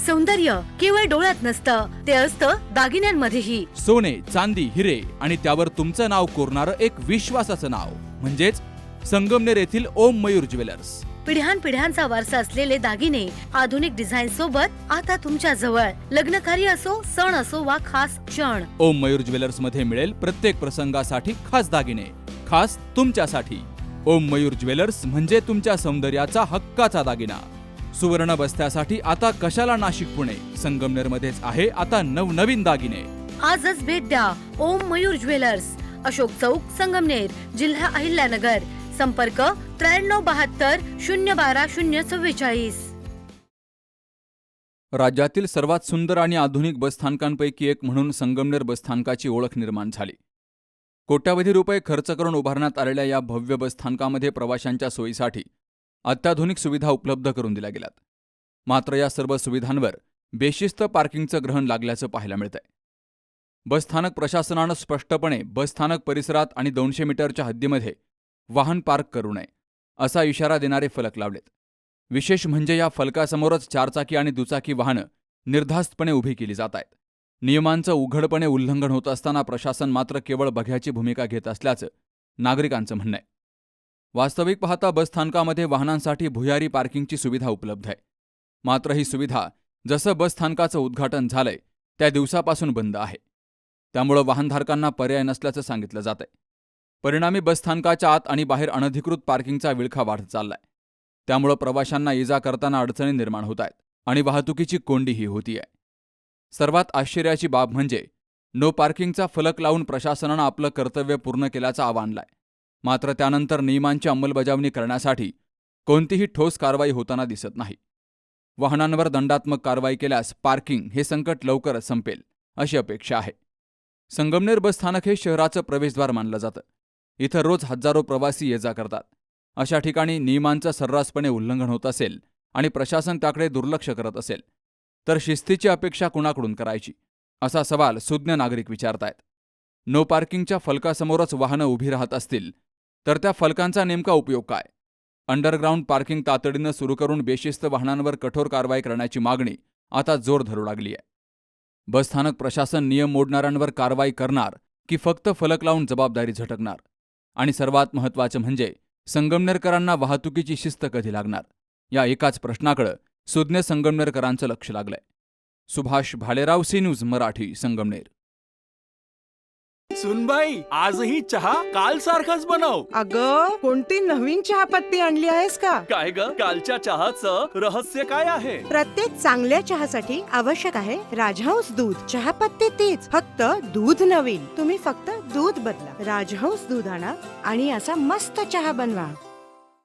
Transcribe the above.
सौंदर्य केवळ डोळ्यात नसतं, ते असतं दागिन्यांमध्येही. सोने, चांदी, हिरे आणि त्यावर तुमचं नाव कोरणारं एक विश्वासाचं नाव म्हणजेच संगमनेर येथील ओम मयूर ज्वेलर्स. पिढ्यानपिढ्यांचा वारसा असलेले दागिने आधुनिक डिझाईन सोबत आता तुमच्या जवळ. लग्नकार्य असो, सण असो वा खास क्षण, ओम मयूर ज्वेलर्स मध्ये मिळेल प्रत्येक प्रसंगासाठी खास दागिने, खास तुमच्यासाठी. ओम मयूर ज्वेलर्स म्हणजे तुमच्या सौंदर्याचा हक्काचा दागिना. सुवर्ण बस्त्यासाठी आता कशाला नाशिक पुणे, संगमनेर मध्येच आहे आता नवनवीन दागिने. आजच भेट द्या ओम मयूर ज्वेलर्स, अशोक चौक, संगमनेर, जिल्हा अहिल्यानगर. संपर्क 9372 012 044. राज्यातील सर्वात सुंदर आणि आधुनिक बसस्थानकांपैकी एक म्हणून संगमनेर बसस्थानकाची ओळख निर्माण झाली. कोट्यावधी रुपये खर्च करून उभारण्यात आलेल्या या भव्य बसस्थानकामध्ये प्रवाशांच्या सोयीसाठी अत्याधुनिक सुविधा उपलब्ध करून दिल्या गेल्यात. मात्र या सर्व सुविधांवर बेशिस्त पार्किंगचं ग्रहण लागल्याचं पाहायला मिळतंय. बसस्थानक प्रशासनानं स्पष्टपणे बसस्थानक परिसरात आणि 200 मीटरच्या हद्दीमध्ये वाहन पार्क करू नये असा इशारा देणारे फलक लावलेत. विशेष म्हणजे या फलकासमोरच चारचाकी आणि दुचाकी वाहनं निर्धास्तपणे उभी केली जात आहेत. नियमांचं उघडपणे उल्लंघन होत असताना प्रशासन मात्र केवळ बघ्याची भूमिका घेत असल्याचं नागरिकांचं म्हणणं आहे. वास्तविक पाहता बसस्थानकामध्ये वाहनांसाठी भुयारी पार्किंगची सुविधा उपलब्ध आहे. मात्र ही सुविधा जसं बसस्थानकाचं उद्घाटन झालंय त्या दिवसापासून बंद आहे. त्यामुळं वाहनधारकांना पर्याय नसल्याचं सांगितलं जात आहे. परिणामी बसस्थानकाच्या आत आणि बाहेर अनधिकृत पार्किंगचा विळखा वाढत चाललाय. त्यामुळं प्रवाशांना इजा करताना अडचणी निर्माण होत आहेत आणि वाहतुकीची कोंडीही होतीये. सर्वात आश्चर्याची बाब म्हणजे नो पार्किंगचा फलक लावून प्रशासनानं आपलं कर्तव्य पूर्ण केल्याचं आव्हान आणलंय. मात्र त्यानंतर नियमांची अंमलबजावणी करण्यासाठी कोणतीही ठोस कारवाई होताना दिसत नाही. वाहनांवर दंडात्मक कारवाई केल्यास पार्किंग हे संकट लवकरच संपेल अशी अपेक्षा आहे. संगमनेर बसस्थानक हे शहराचं प्रवेशद्वार मानलं जातं. इथं रोज हजारो प्रवासी ये जा करतात. अशा ठिकाणी नियमांचं सर्रासपणे उल्लंघन होत असेल आणि प्रशासन त्याकडे दुर्लक्ष करत असेल तर शिस्तीची अपेक्षा कुणाकडून करायची असा सवाल सुज्ञ नागरिक विचारतायत. नो पार्किंगच्या फलकासमोरच वाहनं उभी राहत असतील तर त्या फलकांचा नेमका उपयोग काय? अंडरग्राऊंड पार्किंग तातडीनं सुरू करून बेशिस्त वाहनांवर कठोर कारवाई करण्याची मागणी आता जोर धरू लागली आहे. बसस्थानक प्रशासन नियम मोडणाऱ्यांवर कारवाई करणार की फक्त फलक लावून जबाबदारी झटकणार? आणि सर्वात महत्त्वाचं म्हणजे संगमनेरकरांना वाहतुकीची शिस्त कधी लागणार या एकाच प्रश्नाकडे सुज्ञ संगमनेरकरांचं लक्ष लागलंय. Subhash Bhalerao, C news Marathi, Sangamner. सुनबाई, आजही चहा काल सारखाच बनव. अगं, कोणती नवीन चहापत्ती आणली आहेस का? काय ग, कालच्या चहाचं रहस्य काय आहे? प्रत्येक चांगल्या चहासाठी आवश्यक आहे राजहंस दूध. चहापत्ती तीच, फक्त दूध नवीन. तुम्ही फक्त दूध बदला. राजहंस दूध आणा आणि असा मस्त चहा बनवा.